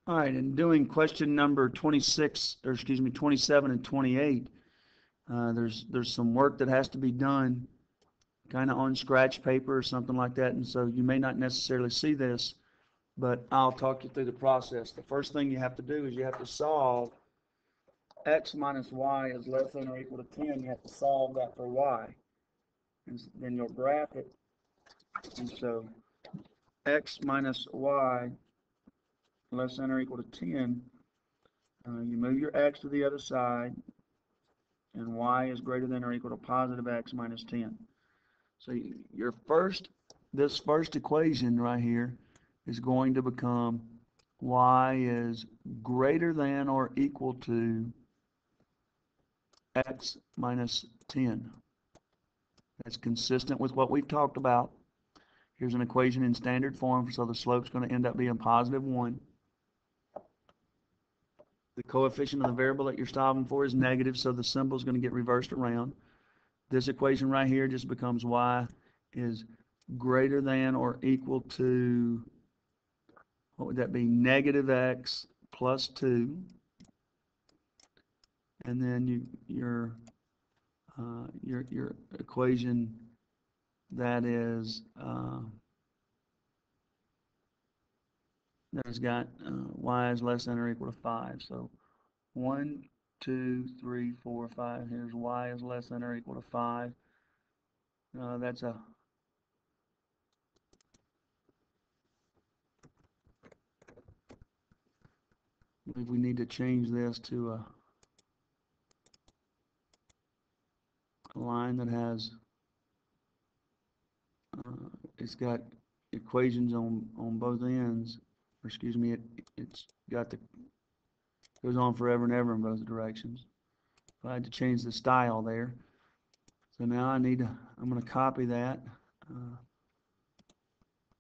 All right, in doing question number 26, or excuse me, 27 and 28, there's some work that has to be done kind of on scratch paper or something like that, and so you may not necessarily see this, but I'll talk you through the process. The first thing you have to do is you have to solve x minus y is less than or equal to 10. You have to solve that for y, and then you'll graph it, and so x minus y less than or equal to 10, you move your x to the other side, and y is greater than or equal to positive x minus 10. So this first equation right here is going to become y is greater than or equal to x minus 10. That's consistent with what we've talked about. Here's an equation in standard form, so the slope's going to end up being positive 1. The coefficient of the variable that you're solving for is negative, so the symbol is going to get reversed around. This equation right here just becomes y is greater than or equal to, what would that be, negative x plus 2. And then your equation that has got y is less than or equal to 5. So 1, 2, 3, 4, 5. Here's y is less than or equal to 5. That's a I believe we need to change this to a line that has it's got equations on both ends, or excuse me, it's got the goes on forever and ever in both directions. So I had to change the style there. So now I'm going to copy that, and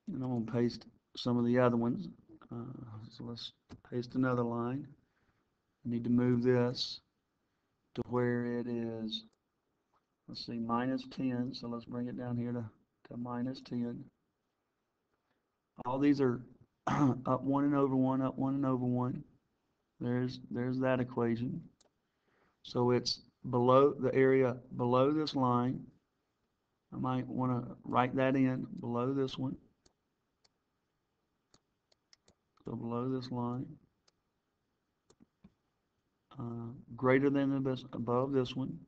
I'm going to paste some of the other ones. So let's paste another line. I need to move this to where it is, let's see, minus 10. So let's bring it down here to minus 10. All these are up 1 and over 1, up 1 and over 1. There's that equation. So it's below the area below this line. I might want to write that in below this one. So below this line. Greater than above this one.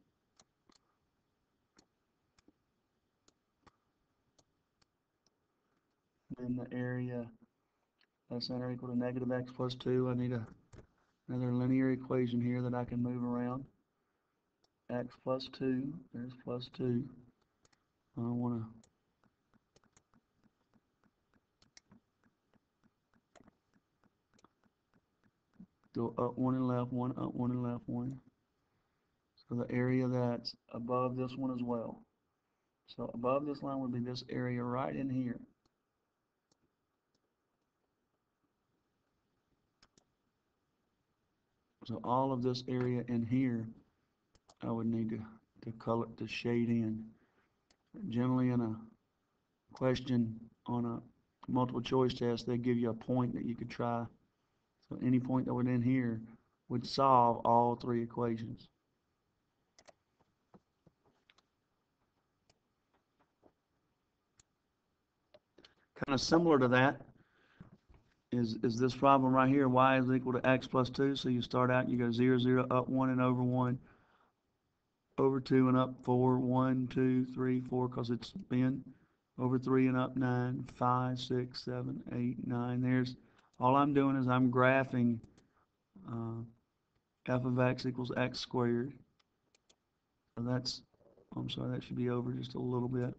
Then the area less than or equal to negative x plus 2. I need another linear equation here that I can move around. X plus 2. There's plus 2. I want to go up 1 and left 1, up 1 and left 1. So the area that's above this one as well. So above this line would be this area right in here. So all of this area in here, I would need to color, to shade in. Generally in a question on a multiple choice test, they give you a point that you could try. So any point that was in here would solve all three equations. Kind of similar to that is this problem right here. Y is equal to x plus 2. So you start out, you go 0, 0, up 1 and over 1, over 2 and up 4, 1, 2, 3, 4, because it's been over 3 and up 9, 5, 6, 7, 8, 9. There's, all I'm doing is I'm graphing f of x equals x squared. So that's, I'm sorry, that should be over just a little bit.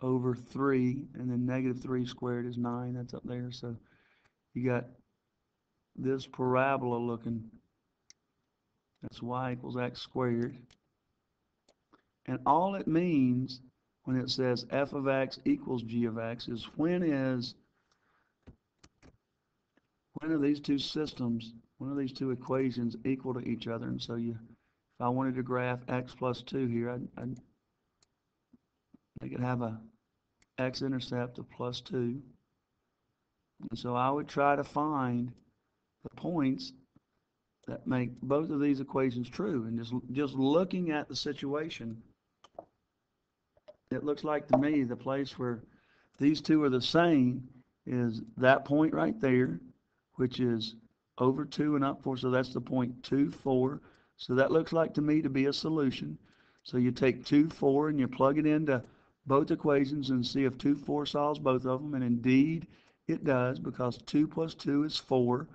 Over 3, and then negative 3 squared is 9. That's up there. So you got this parabola looking. That's y equals x squared. And all it means when it says f of x equals g of x is when are these two systems, when are these two equations equal to each other? And so if I wanted to graph x plus 2 here, I'd They could have a x-intercept of +2. And so I would try to find the points that make both of these equations true. And just looking at the situation, it looks like to me the place where these two are the same is that point right there, which is over 2 and up 4. So that's the point 2, 4. So that looks like to me to be a solution. So you take 2, 4, and you plug it into both equations and see if 2, 4 solves both of them. And indeed, it does, because 2 plus 2 is 4.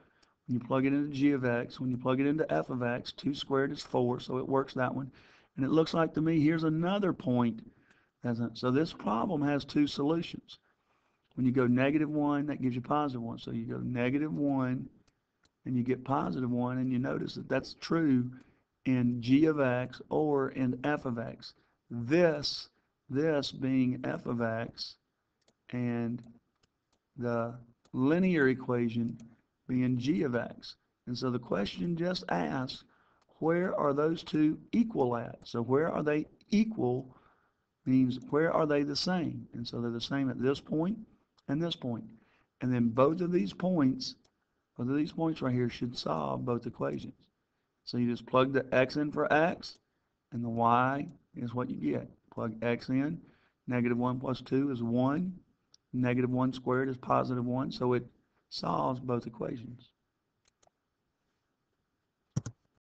When you plug it into g of x, when you plug it into f of x, 2 squared is 4, so it works that one. And it looks like to me here's another point. So this problem has two solutions. When you go -1, that gives you +1. So you go -1 and you get +1, and you notice that that's true in g of x or in f of x. This being f of x and the linear equation being g of x. And so the question just asks, where are those two equal at? So where are they equal means where are they the same? And so they're the same at this point and this point. And then both of these points right here should solve both equations. So you just plug the x in for x, and the y is what you get. Plug x in, -1 plus 2 is 1, -1 squared is +1, so it solves both equations.